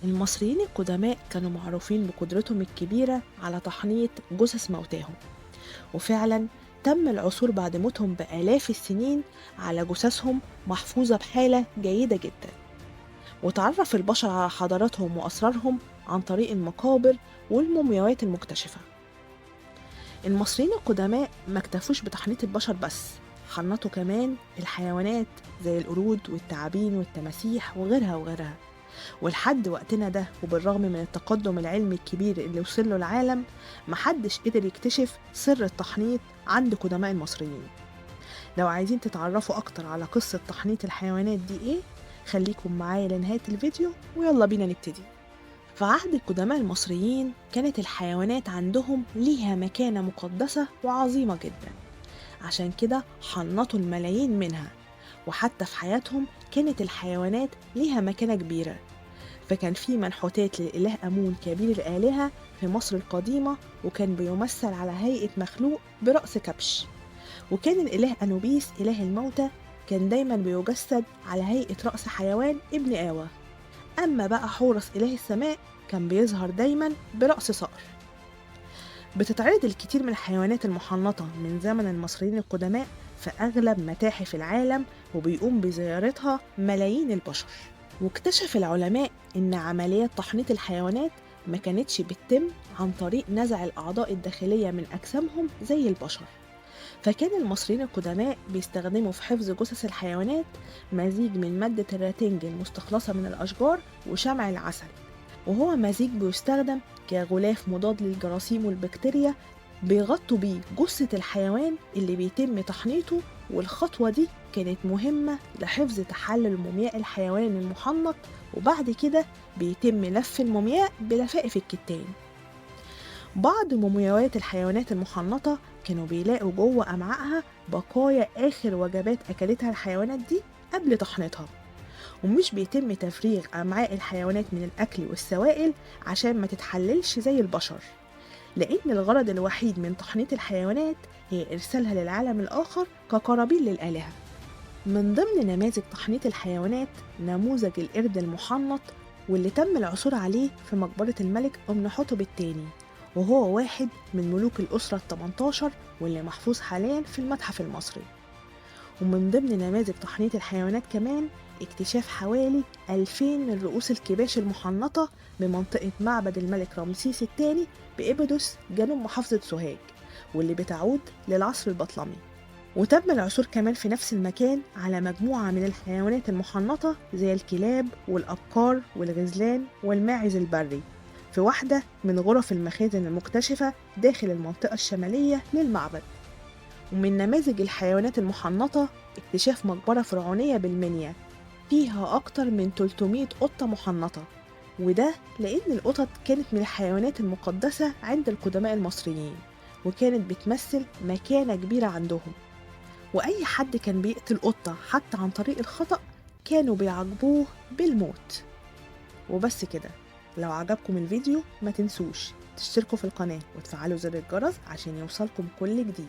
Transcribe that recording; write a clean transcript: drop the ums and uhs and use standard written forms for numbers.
المصريين القدماء كانوا معروفين بقدرتهم الكبيرة على تحنيط جثث موتاهم، وفعلا تم العثور بعد موتهم بآلاف السنين على جثثهم محفوظة بحالة جيدة جدا. وتعرف البشر على حضاراتهم وأسرارهم عن طريق المقابر والمومياوات المكتشفة. المصريين القدماء ما اكتفوش بتحنيط البشر بس، حنطوا كمان الحيوانات زي القرود والتعابين والتماسيح وغيرها وغيرها. ولحد وقتنا ده وبالرغم من التقدم العلمي الكبير اللي وصل له العالم، محدش قدر يكتشف سر التحنيط عند قدماء المصريين. لو عايزين تتعرفوا أكتر على قصة تحنيط الحيوانات دي إيه، خليكم معايا لنهاية الفيديو ويلا بينا نبتدي. في عهد القدماء المصريين كانت الحيوانات عندهم ليها مكانة مقدسة وعظيمة جدا، عشان كده حنطوا الملايين منها. وحتى في حياتهم كانت الحيوانات ليها مكانة كبيرة، فكان في منحوتات للإله أمون كبير الآلهة في مصر القديمة، وكان بيمثل على هيئة مخلوق برأس كبش. وكان الإله أنوبيس إله الموتى كان دايما بيجسد على هيئة رأس حيوان ابن آوى. أما بقى حورس إله السماء كان بيظهر دايما برأس صقر. بتتعرض الكثير من الحيوانات المحنطة من زمن المصريين القدماء في أغلب متاحف العالم، وبيقوم بزيارتها ملايين البشر. واكتشف العلماء إن عمليات تحنيط الحيوانات ما كانتش بتتم عن طريق نزع الأعضاء الداخلية من أجسامهم زي البشر، فكان المصريين القدماء بيستخدموا في حفظ جثث الحيوانات مزيج من مادة الراتنج المستخلصة من الأشجار وشمع العسل، وهو مزيج بيستخدم كغلاف مضاد للجراثيم والبكتيريا بيغطوا بيه جثة الحيوان اللي بيتم تحنيطه. والخطوة دي كانت مهمة لحفظ تحلل مومياء الحيوان المحنط، وبعد كده بيتم لف المومياء بلفائف الكتان. بعض مومياوات الحيوانات المحنطة كانوا بيلاقوا جوه أمعائها بقايا آخر وجبات أكلتها الحيوانات دي قبل تحنيطها، ومش بيتم تفريغ أمعاء الحيوانات من الأكل والسوائل عشان ما تتحللش زي البشر، لأن الغرض الوحيد من تحنيط الحيوانات هي إرسالها للعالم الآخر كقرابين للآلهة. من ضمن نماذج تحنيط الحيوانات نموذج القرد المحنط، واللي تم العثور عليه في مقبرة الملك أمنحتب الثاني، وهو واحد من ملوك الأسرة ال18 واللي محفوظ حاليا في المتحف المصري. ومن ضمن نماذج تحنيط الحيوانات كمان اكتشاف حوالي 2000 من رؤوس الكباش المحنطة بمنطقة معبد الملك رمسيس الثاني بإبدوس جنوب محافظة سوهاج، واللي بتعود للعصر البطلمي. وتم العثور كمان في نفس المكان على مجموعة من الحيوانات المحنطة زي الكلاب والأبقار والغزلان والماعز البري في واحدة من غرف المخازن المكتشفة داخل المنطقة الشمالية للمعبد. ومن نماذج الحيوانات المحنطة اكتشاف مقبرة فرعونية بالمنيا فيها أكتر من 300 قطة محنطة، وده لأن القطط كانت من الحيوانات المقدسة عند القدماء المصريين، وكانت بتمثل مكانة كبيرة عندهم. وأي حد كان بيقتل قطة حتى عن طريق الخطأ كانوا بيعاقبوه بالموت. وبس كده. لو عجبكم الفيديو ما تنسوش تشتركوا في القناة وتفعلوا زر الجرس عشان يوصلكم كل جديد.